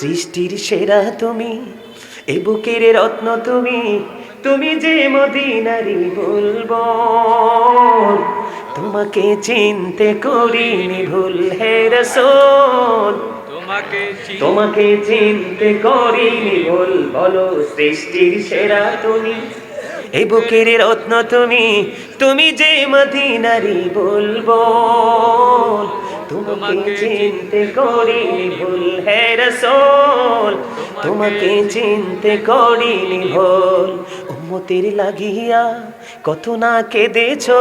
সৃষ্টির সেরা তুমি, এ বুকের রত্ন তুমি, তুমি যে মদিনারি বলবো, তোমাকে চিনতে করিনি ভুল হে রাসূল, তোমাকে চিনতে করিনি ভুল। বলো সৃষ্টির সেরা তুমি, এ বুকের রত্ন তুমি, তুমি যে মদিনারি বলবো, তোমাকে চিনতে করিনি ভুল হে রাসূল, তোমাকে চিনতে করিনি ভুল। উম্মতের লাগিয়া কত না কেঁদেছো,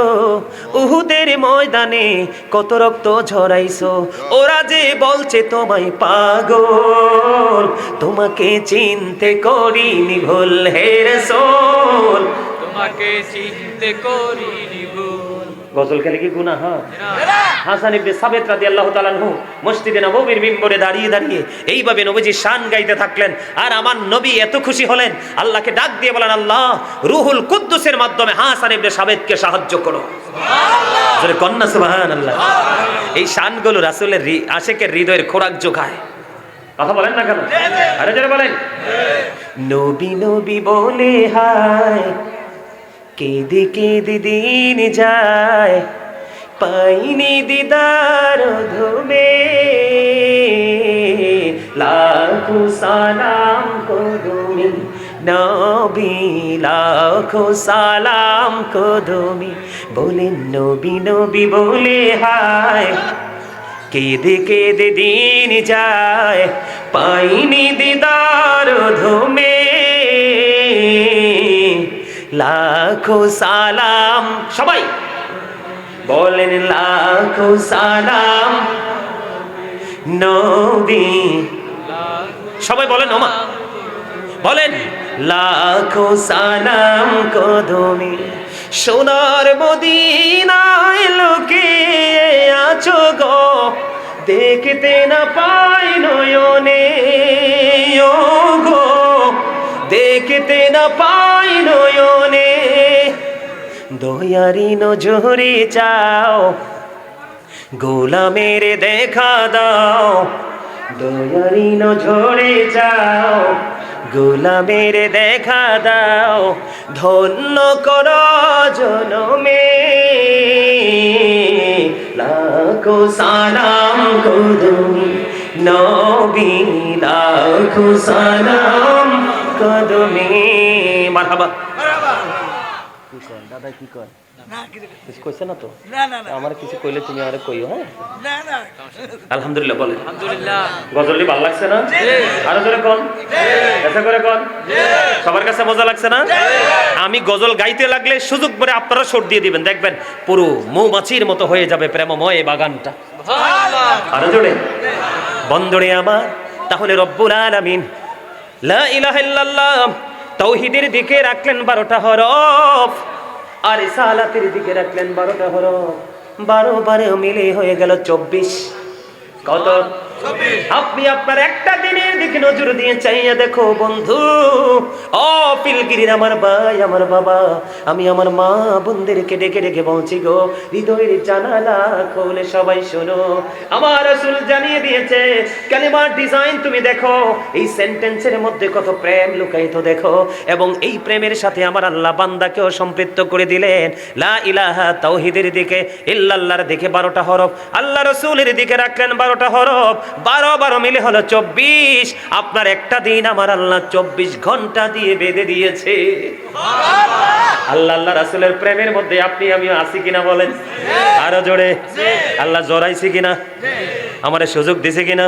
উহুদের ময়দানে কত রক্ত ঝরাইছো, ওরা যে বলছে তোমায় পাগল, তোমাকে চিনতে করিনি ভুল হে রাসূল, তোমাকে চিনতে করিনি ভুল। গজল খেলে কি গুনাহ? হাসান ইবনে সাবিত রাদিয়াল্লাহু তাআলা আনহু মসজিদে নববীর মিম্বরে দাঁড়িয়ে দাঁড়িয়ে এইভাবে নবীজির শান গাইতে থাকলেন। আর আমার নবী এত খুশি হলেন, আল্লাহকে ডাক দিয়ে বলেন, আল্লাহ রুহুল কুদ্দুসের মাধ্যমে হাসান ইবনে সাবিতকে সাহায্য করো। সুবহানাল্লাহ, জোরে কন্না সুবহানাল্লাহ। এই শানগুলো রাসূলের আশিকের হৃদয়ের খোরাক যোগায়। কথা বলেন না কেন? আরে জোরে বলেন। নবী নবী বলে হায়, কেঁদে কেঁদে দিন যায়, পাইনি দিদার ধুমে, লাখো সালাম কদমি নবী, লাখো সালাম কদমি। বলেন নবী নবী বলে হায়, কেঁদে কেঁদে দিন যায়, পাইনি দিদার ধুমে, লাখো সালাম। সবাই বলেন লাখো সালাম নবী, সবাই বলেন ওমা, বলেন লাখো সালাম কদমি। সোনার মদিনায় লুকিয়ে আছো গো, দেখতে না পাই নয়নে, ও গো দেখতে না পাই নয়নে, দয়ারি নজরে চাও, গোলামের দেখা দাও, দয়ারি নজরে চাও, গোলামের দেখা দাও, ধন্য করো জনমে, লাখো সালাম কদমি নবী, লাখো সালাম কদমি। মারহাবা। দাদা কি কয়? কিছু কইছে না তো? আমার কিছু কইলে তুমি আরে কইও। হ্যাঁ, আলহামদুলিল্লাহ বলে। আলহামদুলিল্লাহ। গজলটি ভালো লাগছে না? আরো জোরে কোন, এসে করে কোন। সবার কাছে মজা লাগছে না? আমি গজল গাইতে লাগলে সুযোগ করে আপনারা সুর দিয়ে দিবেন, দেখবেন পুরো মৌমাছির মতো হয়ে যাবে প্রেমময় এই বাগানটা। আরো জোরে। বন্ধুরে আমার, তাহলে রব্বুল আলামিন লা ইলাহা ইল্লাল্লাহ তাওহীদের দিকে রাখলেন 12টা হরফ, আর রিসালাতের দিকে রাখলেন 12টা হরফ। 12 বারে মিলে হয়ে গেল 24। কত? 24। আপনি আপনার একটা দিনের দিকে নজর দিয়ে চাইয়া দেখো বন্ধু, ও পিলগিরির আমার ভাই আমার বাবা, আমি আমার মা বোনদেরকে ডেকে ডেকে বলছি গো, হৃদয়ের জানালা খোলে সবাই শোনো। আমার রাসূল জানিয়ে দিয়েছে কালিমার ডিজাইন তুমি দেখো, এই সেন্টেন্সের মধ্যে কত প্রেম লুকায়িত দেখো, এবং এই প্রেমের সাথে আমার আল্লাহ বান্দাকেও সম্পৃক্ত করে দিলেন। লা ইলাহা তাওহীদের দিকে, ইল্লাল্লাহর দিকে 12টা হরফ, আল্লাহ রাসূলের দিকে রাখলেন 12টা হরফ। 12 মিলে হলো 24। আপনার একটা দিন আমার আল্লাহ 24 ঘন্টা দিয়ে বেঁধে দিয়েছে। আল্লাহ আল্লাহ রাসূলের প্রেমের মধ্যে আপনি আমিও আছি কিনা বলেন? আরো জোরে। আল্লাহ জড়াইছে কিনা? আমারে সুযোগ দিছে কিনা?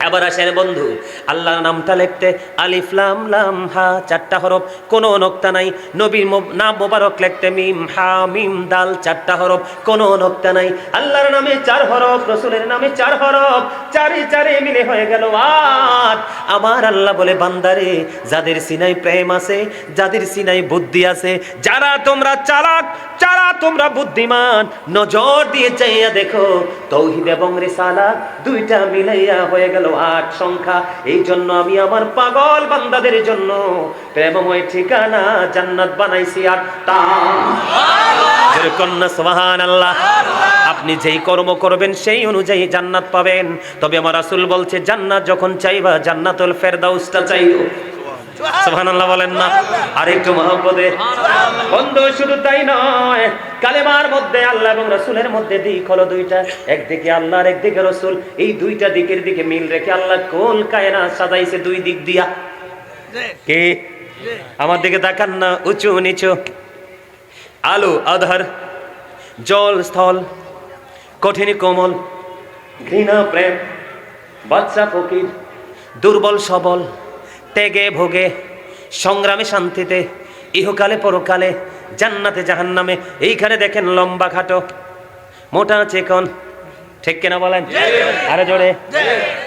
এবার আসেন বন্ধু, আল্লাহর নামটা লিখতে আলিফ লাম লাম হা 4টা হরফ, কোনো নক্তা নাই। নবীর নাম মোবারক লিখতে মিম হা মিম দাল 4টা হরফ, কোনো নক্তা নাই। আল্লাহর নামে 4 হরফ, রাসূলের নামে 4 হরফ, 4 মিলে হয়ে গেল 8। আমার আল্লাহ বলে বান্দারে, যাদের সিনায় প্রেম আছে, যাদের সিনায় বুদ্ধি আছে, যারা তোমরা চালাক, যারা তোমরা বুদ্ধিমান, নজর দিয়ে চাইয়া দেখো, তাওহীদ এবং রিসালাত দুইটা মিলাইয়া হয়ে গেল 8 সংখ্যা। এই জন্য আমি আমার পাগল বান্দাদের জন্য প্রেমময় ঠিকানা জান্নাত বানাইছি 8টা। সুবহানাল্লাহ। সুবহানাল্লাহ। আপনি যেই কর্ম করবেন সেই অনুযায়ী জান্নাত পাবেন। তবে আমার রাসূল বলছে জান্নাত যখন চাইবা জান্নাতুল ফেরদাউসটা চাইও। সুবহানাল্লাহ বলেন না? আর একটু মহব্বতে বন্ধু, শুধু তাই নয়, কালেমার মধ্যে আল্লাহ এবং রাসূলের মধ্যে দিক হলো দুইটা, একদিকে আল্লাহ আর একদিকে রাসূল। এই দুইটা দিকের দিকে মিল রেখে আল্লাহ কোল কায়নাত সাজাইছে দুই দিক দিয়া। কে? আমার দিকে তাকান না, উঁচু নিচু, আলো আধার, জল স্থল, কঠিন কোমল, ঘৃণা প্রেম, বাচ্চা ফকির, দুর্বল সবল, ত্যাগে ভোগে, সংগ্রামে শান্তিতে, ইহকালে পরকালে, জান্নাতে জাহান্নামে। এইখানে দেখেন লম্বা খাটো, মোটা চিকন, ঠিক কিনা বলেন? আরে জোরে।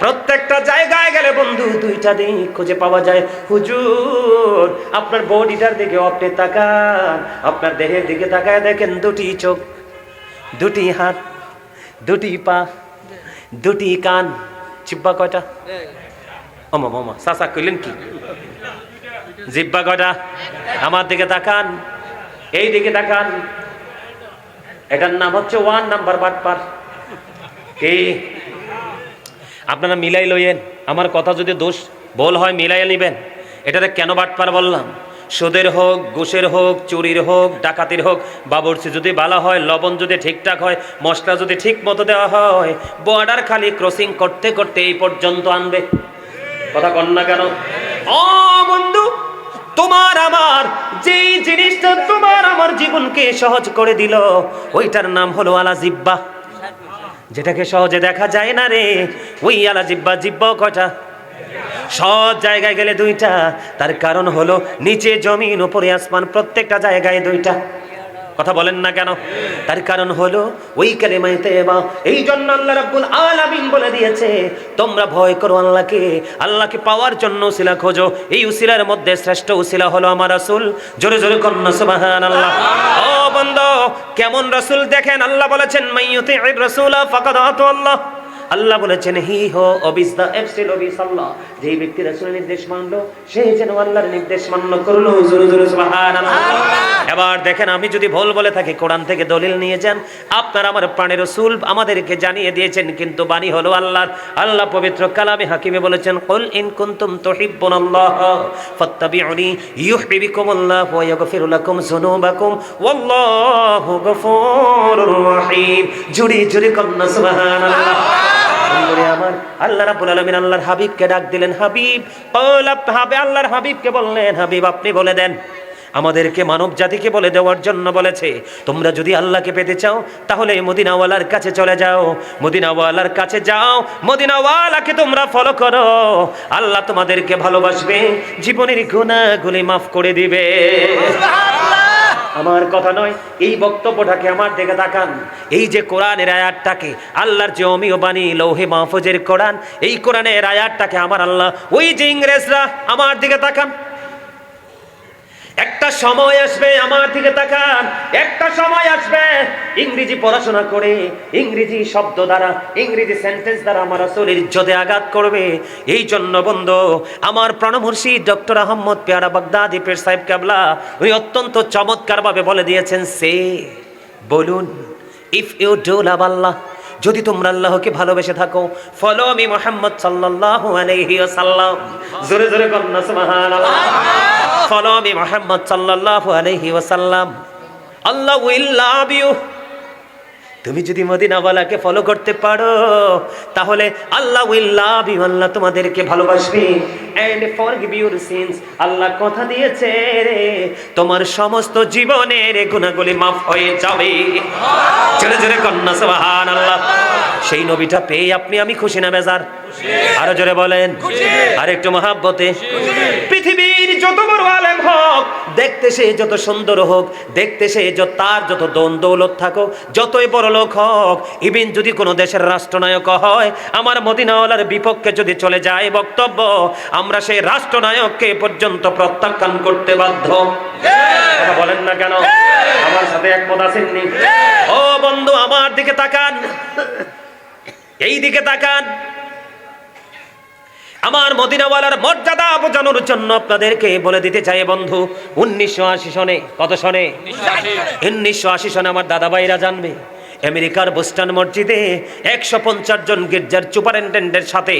প্রত্যেকটা জায়গায় গেলে বন্ধু দুইটা দিক খুঁজে পাওয়া যায়। হুজুর আপনার বডিটার দিকে আপনি তাকান, আপনার দেহের দিকে তাকায় দেখেন দুটি চোখ, দুটি হাত, দুটি পা, দুটি কান, জিহ্বা কয়টা? ওমা মামা চাচা কইলেন কি? জিহ্বা কয়টা? আমার দিকে তাকান, এই দিকে তাকান। এটার নাম হচ্ছে 1 নাম্বার বাটপার। কি আপনারা মিলাই লইয়েন, আমার কথা যদি দোষ ভুল হয় মিলাই নিবেন। এটাতে কেন বাটপার বললাম? সুদের হোক, ঘুষের হোক, চুরির হোক, ডাকাতির হোক, বাবুর্চি যদি ভালো হয়, লবণ যদি ঠিকঠাক হয়, মশলা যদি ঠিক মতো দেওয়া হয়, বর্ডার খালি ক্রসিং করতে করতে এই পর্যন্ত আনবে। কথা কন না কেন? ও বন্ধু, তোমার আমার যেই জিনিসটা তোমার আমার জীবনকে সহজ করে দিল, ওইটার নাম হলো আলা জিব্বা। যেটাকে সহজে দেখা যায় না রে, ওই আলা জিব্বা। জিব্বা কয়টা? সব জায়গায় গেলে দুইটা। তার কারণ হলো নিচে জমিন, উপরে আসমান, প্রত্যেকটা জায়গায় দুইটা। কথা বলেন না কেন? তার কারণ হলো ওই কালেমায়ে তাইয়্যিবা। এই জন্য আল্লাহ রাব্বুল আলামিন বলে দিয়েছে তোমরা ভয় করো আল্লাহকে। আল্লাহকে পাওয়ার জন্য উসিলা খোঁজো। এই উসিলার মধ্যে শ্রেষ্ঠ উসিলা হলো আমার রাসূল। জোরে জোরে কন্না সুবহানাল্লাহ। ও বন্ধু, কেমন রাসূল দেখেন, আল্লাহ বলেছেন মাইয়ুতি'র রাসূলা ফাকাদ আতা আল্লাহ। আল্লাহ বলেছেন হি হো অবিস দা এফসিল অবিস আল্লাহ। যেই ব্যক্তি রাসূলের নির্দেশ মানলো সে যেন আল্লাহর নির্দেশ মান্য করলো। জোরে জোরে সুবহানাল্লাহ। এবার দেখেন, আমি যদি ভুল বলে থাকি কোরআন থেকে দলিল নিয়ে যান। আপনার আমার প্রাণের রাসূল আমাদেরকে জানিয়ে দিয়েছেন, কিন্তু বাণী হলো আল্লাহর। আল্লাহ পবিত্র কালামে হাকিমে বলেছেন কুল ইন কুনতুম তুহিব্বুনাল্লাহ ফাত্তাবিউনি ইউহিব্বুকুমুল্লাহ ওয়া ইয়াগফির লাকুম যুনুবাকুম ওয়াল্লাহু গফুরুর রহিম। জুরি জুরি কন্না সুবহানাল্লাহ। আমার আল্লাহ রাব্বুল আলামিন আল্লাহর হাবিবকে ডাক দিলেন, হাবিব। আল্লাহর হাবিবকে বললেন, হাবিব আপনি বলে দেন। আমাদেরকে মানব জাতিকে বলে দেওয়ার জন্য বলেছে, তোমরা যদি আল্লাহকে পেতে চাও তাহলে মদিনাওয়ালার কাছে চলে যাও। মদিনাওয়ালার কাছে যাও, মদিনাওয়ালাকে তোমরা ফলো করো। আল্লাহ তোমাদেরকে ভালোবাসবে, জীবনের গুনাহগুলি মাফ করে দিবে। আমার কথা নয়, এই বক্তব্যটাকে আমার দিকে তাকান। এই যে কোরআনের আয়াতটাকে, আল্লাহর যে অমীয় বাণী লৌহে মাহফুজের কোরআন, এই কোরআনের আয়াতটাকে আমার আল্লাহ, ওই যে ইংরেজরা, আমার দিকে তাকান। একটা সময় আসবে, আমার দিকে তাকান, একটা সময় আসবে ইংরেজি পড়াশোনা করে, ইংরেজি শব্দ দ্বারা, ইংরেজি সেন্টেন্স দ্বারা আমার রাসূলের ইজ্জতে আঘাত করবে। এই জন্য বন্ধু, আমার প্রাণমুর্শিদ ডক্টর আহমদ পেয়ারা বাগদাদি পীর সাহেব কেবলা উনি অত্যন্ত চমৎকার ভাবে বলে দিয়েছেন, সে বলুন, ইফ ইউ ডু লাভ আল্লাহ, যদি তোমরা আল্লাহকে ভালোবেসে থাকো, ফলো মি মুহাম্মদ সাল্লাল্লাহু আলাইহি ওয়াসাল্লাম। জোরে জোরে কন্না সুবহানাল্লাহ। ফলো মি মুহাম্মদ সাল্লাল্লাহু আলাইহি ওয়াসাল্লাম, আল্লাহ উইল লাভ ইউ। তুমি যদি মদিনাওয়ালাকে ফলো করতে পারো তাহলে আল্লাহ উইল লাভ ইউ, আল্লাহ তোমাদেরকে ভালোবাসবে। এন্ড ফরগিভ ইউর সিনস, আল্লাহ কথা দিয়েছে রে তোমার সমস্ত জীবনের গুনাহগুলি মাফ হয়ে যাবে। জোরে জোরে কন্না সুবহানাল্লাহ। সেই নবীটা পেয়ে আপনি আমি খুশি না বেজার? আরো জোরে বলেন, আর একটু মহাব্বতে। পৃথিবীর যত বড় আলেম হোক, দেখতে সে যত সুন্দর হোক, দেখতে সে তার যত দন দৌলত থাকুক, যতই বড় লোক হোক, ইভেন যদি কোনো দেশের রাষ্ট্রনায়ক হয়, আমার মদিনাওয়ালার বিপক্ষে যদি চলে যায় বক্তব্য, আমরা সেই রাষ্ট্রনায়ককে পর্যন্ত প্রত্যাখ্যান করতে বাধ্য। কথা বলেন না কেন? আমার সাথে একমত আছেননি? ও বন্ধু, আমার দিকে তাকান, এই দিকে তাকান। আমার মদিনাওয়ালার মর্যাদা বোঝানোর জন্য আপনাদেরকে বলে দিতে চাই বন্ধু, 1980 সনে, কত সনে? 1980 সনে আমার দাদা ভাইরা জানবে আমেরিকার বোস্টন মসজিদে 150 জন গির্জার সুপারিনটেন্ডেন্টের সাথে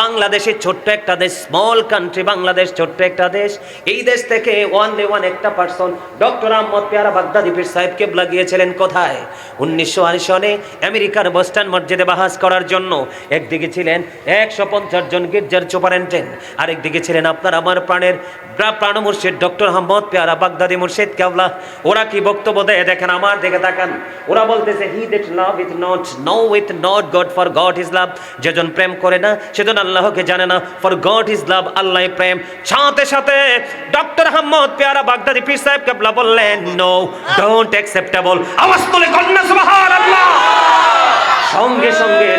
বাংলাদেশের ছোট্ট একটা দেশ, স্মল কান্ট্রি বাংলাদেশ, ছোট্ট একটা দেশ, এই দেশ থেকে ওয়ান একটা পার্সন ডক্টর আহমদ পেয়ারা বাগদাদি পীর সাহেবকে লাগিয়েছিলেন কোথায়? 1980 সনে আমেরিকার বোস্টন মসজিদে বাহাস করার জন্য। একদিকে ছিলেন 150 জন গির্জার সুপারিনটেন্ডেন্ট, আরেকদিকে ছিলেন আপনার আমার প্রাণ মুর্শিদ ডক্টর আহমদ পেয়ারা বাগদাদি মুর্শিদ কেবলা। ওরা কি বক্তব্য দেয় দেখেন, আমার দিকে তাকান। ওরা বলতেছে he that love is not know with not God, for God is love. যেজন প্রেম করে না সেজন আল্লাহকে জানে না, for God is love, Allah প্রেম। সাথে সাথে ডক্টর আহমদ পেয়ারা বাগদাদি পীর সাহেব কেবলা বললেন নো, ডোন্ট অ্যাকসেপ্টেবল। আওয়াজ তুলে কন্যা সুবহানাল্লাহ। সঙ্গে সঙ্গে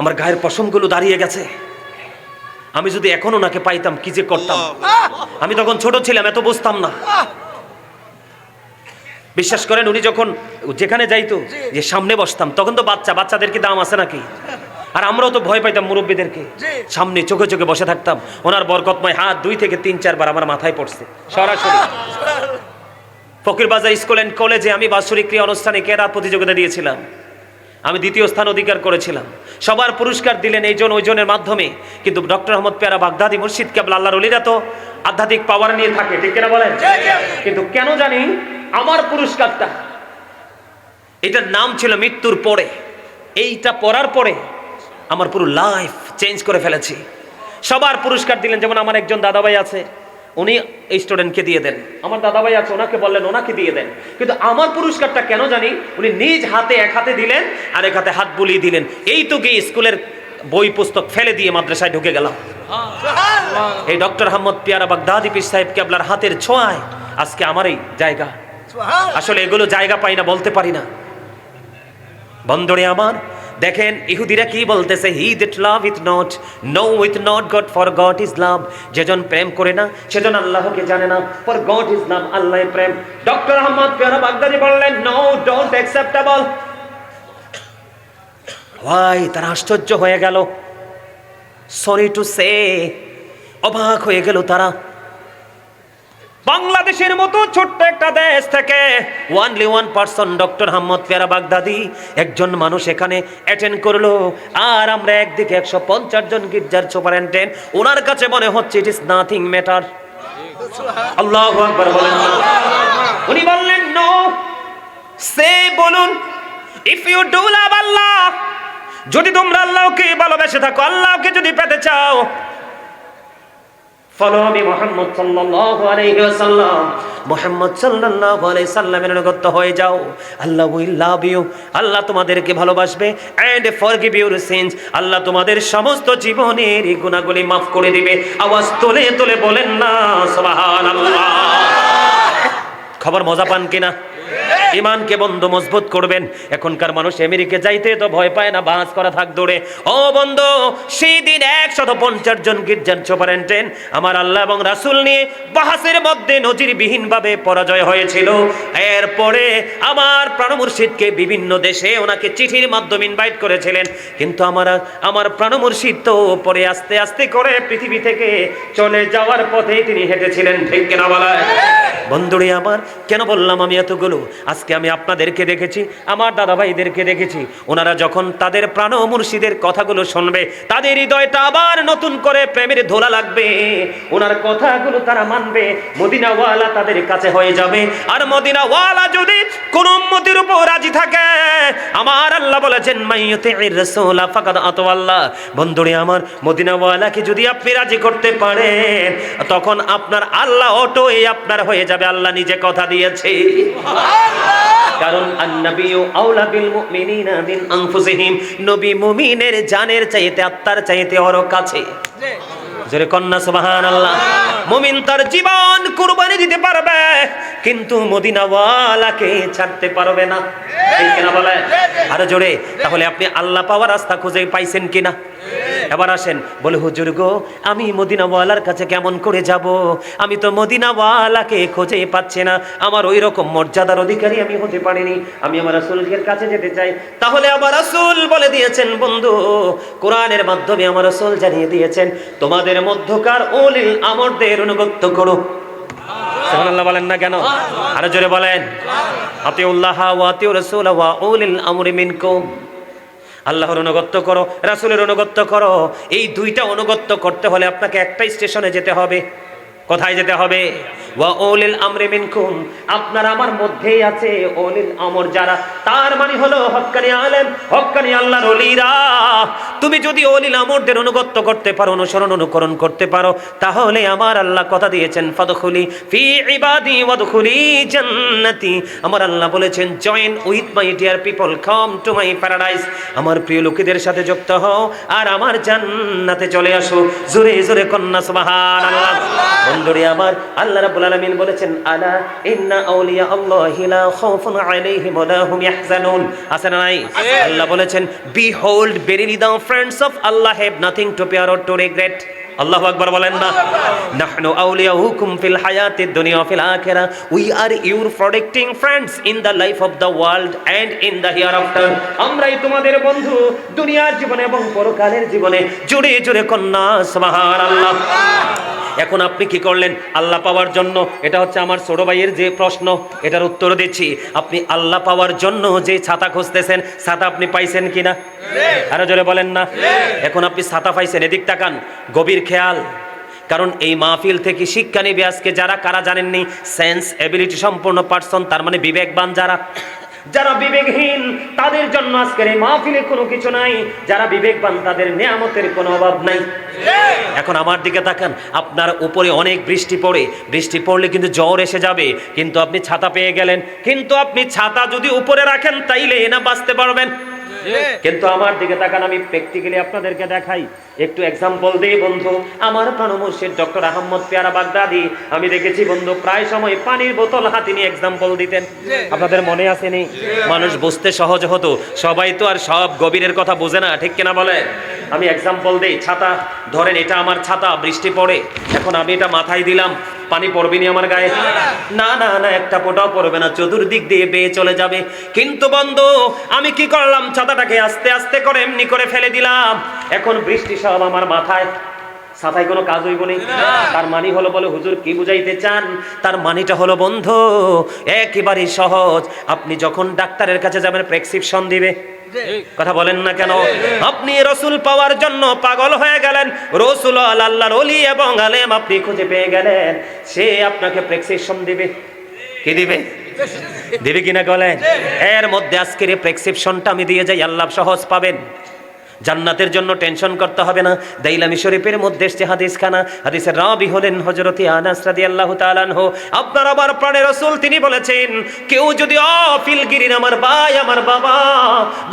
আমার গায়ের পশমগুলো দাঁড়িয়ে গেছে। আমি যদি এখন ওনাকে পাইতাম কি যে করতাম। আমি তখন ছোট ছিলাম, এত বুঝতাম না। বিশ্বাস করেন, উনি যখন যেখানে যাইতো যে সামনে বসতাম, তখন তো বাচ্চাদের কি দাম আছে নাকি? আর আমরাও তো ভয় পাইতাম মুরব্বীদেরকে, সামনে চোখে চোখে বসে থাকতাম। ওনার বরকতময় হাত 2 থেকে 3-4 বার আমার মাথায় পড়ছে সরাসরি। ফকিরবাজার স্কুল অ্যান্ড কলেজে আমি বাৎসরিক ক্রিয়া অনুষ্ঠানে কেরাত প্রতিযোগিতা দিয়েছিলাম। আমি 2য় স্থান অধিকার করেছিলাম। সবার পুরস্কার দিলেন এইজন ওইজনের মাধ্যমে, কিন্তু ডক্টর আহমদ পেয়ারা বাগদাদি মুর্শিদ কেবল আল্লাহর ওলিরা তো আধ্যাত্মিক পাওয়ার নিয়ে থাকে, ঠিক কিনা বলেন? কিন্তু কেন জানি আমার পুরস্কারটা, এটার নাম ছিল মৃত্যুর পরে। এইটা পড়ার পরে আমার পুরো লাইফ চেঞ্জ করে ফেলেছি। সবার পুরস্কার দিলেন, যেমন আমার একজন দাদাভাই আছে, উনি এই স্টুডেন্টকে দিয়ে দেন। আমার দাদাভাই আছে, ওনাকে বললেন ওনাকে দিয়ে দেন। কিন্তু আমার পুরস্কারটা কেন জানি উনি নিজ হাতে, এক হাতে দিলেন আর এক হাতে হাত বুলিয়ে দিলেন। এইটুকু স্কুলের বই পুস্তক ফেলে দিয়ে মাদ্রাসায় ঢুকে গেলাম। এই ডক্টর আহমদ পেয়ারা বাগদাদি পীর সাহেব কেবলার হাতের ছোঁয়ায় আজকে আমার এই জায়গা। আসলে এগুলো জায়গা পাই না, বলতে পারি না। বন্ধুরে আমার, দেখেন ইহুদিরা কি বলতেছে, he that love is not know with not God, for God is love. যেজন প্রেম করে না সেজন আল্লাহকে জানে না, for God is love, Allah প্রেম। ডক্টর আহমদ পেয়ারা বাগদাদি বললেন নো, ডোন্ট অ্যাকসেপ্টেবল। ওয়াই, তারা আশ্চর্য হয়ে গেল, সরি টু সে, অবাক হয়ে গেল তারা। বাংলাদেশের মতো ছোট্ট একটা দেশ থেকে only one person doctor Ahmad পেয়ারা বাগদাদি, একজন মানুষ এখানে অ্যাটেন্ড করলো। আর আমরা একদিকে 150 জন গির্জার সুপারিনটেন্ডেন্ট, ওনার কাছে মনে হচ্ছে ইট ইজ নাথিং ম্যাটার। আল্লাহু আকবার বলেন না। উনি বললেন নো, সে বলুন ইফ ইউ ডু লাভ আল্লাহ, যদি তোমরা আল্লাহকে ভালোবেসে থাকো, আল্লাহকে যদি পেতে চাও, ফলো মি মুহাম্মদ সাল্লাল্লাহু আলাইহি ওয়াসাল্লাম, মুহাম্মদ সাল্লাল্লাহু আলাইহি সাল্লামের অনুগত হয়ে যাও। আল্লাহ উইল লাভ ইউ, আল্লাহ তোমাদেরকে ভালোবাসবে। এন্ড ফরগিভ ইউর সিনস, আল্লাহ তোমাদের সমস্ত জীবনের গুনাহগুলি maaf করে দিবে। আওয়াজ তোলে তোলে বলেন না সুবহানাল্লাহ। খবর মজা পান কিনা? ইমানকে বন্ধু মজবুত করবেন। এখনকার মানুষ আমেরিকা যাইতে তো ভয় পায় না, বাস করা থাক দৌড়ে। ও বন্ধু, সেই দিন 150 জন গির্জার সুপারিনটেন্ডেন্ট আমার আল্লাহ এবং রাসূল নিয়ে বাহাসের মধ্যে নজিরবিহীন ভাবে পরাজয় হয়েছিল। এরপরে আমার প্রাণ মুর্শিদকে বিভিন্ন দেশে ওনাকে চিঠির মাধ্যমে ইনভাইট করেছিলেন, কিন্তু আমার প্রাণ মুর্শিদ তো পরে আস্তে আস্তে করে পৃথিবী থেকে চলে যাওয়ার পথে তিনি হেঁটেছিলেন, ঠিক কিনা বলা? বন্ধুরে আমার, কেন বললাম আমি এতগুলো? আজকে আমি আপনাদেরকে দেখেছি, আমার দাদা ভাইদেরকে দেখেছি, ওনারা যখন তাদের প্রাণ মুর্শিদের কথাগুলো শুনবে, তাদের হৃদয়টা আবার নতুন করে প্রেমের ধোলা লাগবে। ওনার কথাগুলো তারা মানবে, মদিনাওয়ালা তাদের কাছে হয়ে যাবে। আর মদিনাওয়ালা যদি কোন উম্মতের উপর রাজি থাকে, আমার আল্লাহ বলেছেন মাইয়ুতির রাসূলা ফাকাদ আতাল্লাহ। বন্ধুরে আমার, মদিনাওয়ালাকে যদি আপনি রাজি করতে পারেন, তখন আপনার আল্লাহ অটোই আপনার হয়ে যাবে। আল্লাহ নিজে কথা দিয়েছে, কারণ আন-নাবিয়্যু আওলা বিল মুমিনিনা মিন আনফুসিহিম, নবী মুমিনের জানের চাইতে, আত্মার চাইতে আরো কাছে। জোরে কন্যা সুবহানাল্লাহ। মুমিন তার জীবন কুরবানি দিতে পারবে কিন্তু মদিনাওয়ালাকে ছাড়তে পারবে না, ঠিক কিনা বলে? আরো জোরে। তাহলে আপনি আল্লাহ পাওয়ার রাস্তা খুঁজে পাইছেন কিনা? এবার আসেন, বলে হুজুর গো আমি মদিনাওয়ালার কাছে কেমন করে যাব? আমি তো মদিনাওয়ালাকে খুঁজে পাচ্ছি না, আমার ওই রকম মর্যাদার অধিকারী আমি হতে পারিনি, আমি আমার রাসূলের কাছে যেতে চাই। তাহলে আমার রাসূল বলে দিয়েছেন বন্ধু, কোরআনের মাধ্যমে আমার রাসূল জানিয়ে দিয়েছেন, তোমাদের মধ্যকার উলিল আমরদের অনুগত্য করো। সুবহানাল্লাহ বলেন না কেন? আরো জোরে বলেন, আতিউল্লাহ ওয়া আতিউর রাসূল ওয়া উলিল আমরি মিনকুম। আল্লাহর অনুগত্য করো, রাসূলের অনুগত্য করো। এই দুইটা অনুগত্য করতে হলে আপনাকে একটা স্টেশনে যেতে হবে। কোথায় যেতে হবে? ওয়া উলিল আমরি মিনকুম, আপনার আমার মধ্যেই আছে উলিল আমর যারা, তার মানে হলো হক্কানি আলেম, হক্কানি আল্লাহর ওলিরা। তুমি যদি উলিল আমরদের অনুগত্য করতে পারো, অনুসরণ অনুকরণ করতে পারো, তাহলে আমার আল্লাহ কথা দিয়েছেন ফাদখুলি ফি ইবাদি ওয়াদখুলি জান্নাতি। আমার আল্লাহ বলেছেন join with my dear people, come to my paradise. আমার প্রিয় লোকেদের সাথে যুক্ত হও আর আমার জান্নাতে চলে আসো। জোরে জোরে কন্যা সুবহানাল্লাহ। বন্ধুরে আমার, আল্লাহ রাব্বুল আলামিন বলেছেন আলা ইন্না আউলিয়া আল্লাহি লা খাউফুন আলাইহিম ওয়া লা হুম ইয়াহজানুন। আছে না নাই? আল্লাহ বলেছেন behold verily the friends of Allah have nothing to fear or to regret। আল্লাহু আকবার বলেন না? নাহনু আউলিয়াউকুম ফিল হায়াতিদ দুনিয়া ওয়া ফিল আখিরাহ, we are your protecting friends in the life of the world and in the hereafter. আমরাই তোমাদের বন্ধু দুনিয়ার জীবনে এবং পরকালের জীবনে। জোরে জোরে কন্যা সুবহানাল্লাহ। এখন আপনি কি করলেন আল্লাহ পাওয়ার জন্য? এটা হচ্ছে আমার ছোট ভাইয়ের যে প্রশ্ন, এটার উত্তর দিচ্ছি। আপনি আল্লাহ পাওয়ার জন্য যে ছাতা খুঁজতেছেন, ছাতা আপনি পাইছেন কিনা? আরো জোরে বলেন না? এখন আপনি ছাতা পাইছেন, এদিক তাকান, গভীর খেয়াল। কারণ এই মাহফিল থেকে শিক্ষা নেবে আজকে যারা, কারা জানেননি, সেন্স এবিলিটি সম্পূর্ণ পারসন, তার মানে বিবেকবান যারা। যারা বিবেকহীন তাদের জন্য আজকের এই মাহফিলে কোনো কিছু নাই, যারা বিবেকবান তাদের নিয়ামতের কোনো অভাব নাই। এখন আমার দিকে তাকান, আপনার উপরে অনেক বৃষ্টি পড়ে, বৃষ্টি পড়লে কিন্তু জ্বর এসে যাবে, কিন্তু আপনি ছাতা পেয়ে গেলেন। কিন্তু আপনি ছাতা যদি উপরে রাখেন তাইলে না বাঁচতে পারবেন। কিন্তু আমার দিকে তাকান, আমি প্র্যাকটিক্যালি আপনাদেরকে দেখাই, একটু এক্সাম্পল দিই বন্ধু। আমার প্রাণ মুর্শিদ ডক্টর আহমদ পেয়ারা বাগদাদি, আমি দেখেছি বন্ধু প্রায় সময় পানির বোতল হাতে নিয়ে এক্সাম্পল দিতেন। আপনাদের মনে আছে নি? মানুষ বুঝতে সহজ হতো, সবাই তো আর সব গভীরের কথা বোঝে না, ঠিক কিনা বলে? আমি এক্সাম্পল দিই, ছাতা ধরেন, এটা আমার ছাতা, বৃষ্টি পড়ে, এখন আমি এটা মাথায় দিলাম, পানি পড়বে নি আমার গায়ে? না না না, একটা ফোঁটাও পড়বে না, চতুর্দিক দিয়ে বেয়ে চলে যাবে। কিন্তু বন্ধু আমি কি করলাম, ছাতাটাকে আস্তে আস্তে করে এমনি করে ফেলে দিলাম, এখন বৃষ্টি সব আমার মাথায়, ছাতায় কোনো কাজ হইব না। তার মানে হলো, বলে হুজুর কি বুঝাইতে চান? তার মানিটা হলো বন্ধু একেবারে সহজ। আপনি যখন ডাক্তারের কাছে যাবেন প্রেসক্রিপশন দিবে, কথা বলেন না কেন? আপনি রসুল পাওয়ার জন্য পাগল হয়ে গেলেন, রসুল আল্লাহর ওলি এবং আলেম আপনি খুঁজে পেয়ে গেলেন, সে আপনাকে প্রেসক্রিপশন দিবে। কি দিবে? দিবে কিনা বলেন? এর মধ্যে আজকের এই প্রেসক্রিপশনটা আমি দিয়ে যাই, আল্লাহ সহজ পাবেন। জান্নাতের জন্য টেনশন করতে হবে না। দাইলামি শরীফের মধ্যে এসেছে হাদিসখানা, হাদিসের রাবি হলেন হযরত আনাস রাদিয়াল্লাহু তাআলা আনহু। আপনার আবার প্রাণের রাসূল তিনি বলেছেন, কেউ যদি অফিলগিরির আমার ভাই, আমার বাবা,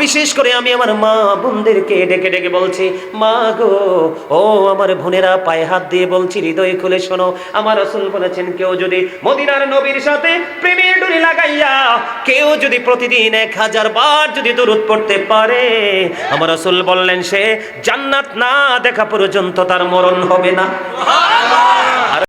বিশেষ করে আমি আমার মা বোনদেরকে ডেকে ডেকে বলছি, মা গো, ও আমার বোনেরা, পায়ে হাত দিয়ে বলছি, হৃদয় খুলে শোনো, আমার রাসূল বলেছেন, কেউ যদি মদিনার নবীর সাথে প্রেমের ডুরি লাগাইয়া কেউ যদি প্রতিদিন 1000 বার যদি দরুদ পড়তে পারে, আমার রাসূল বললেন সে জান্নাত না দেখা পর্যন্ত তার মরণ হবে না।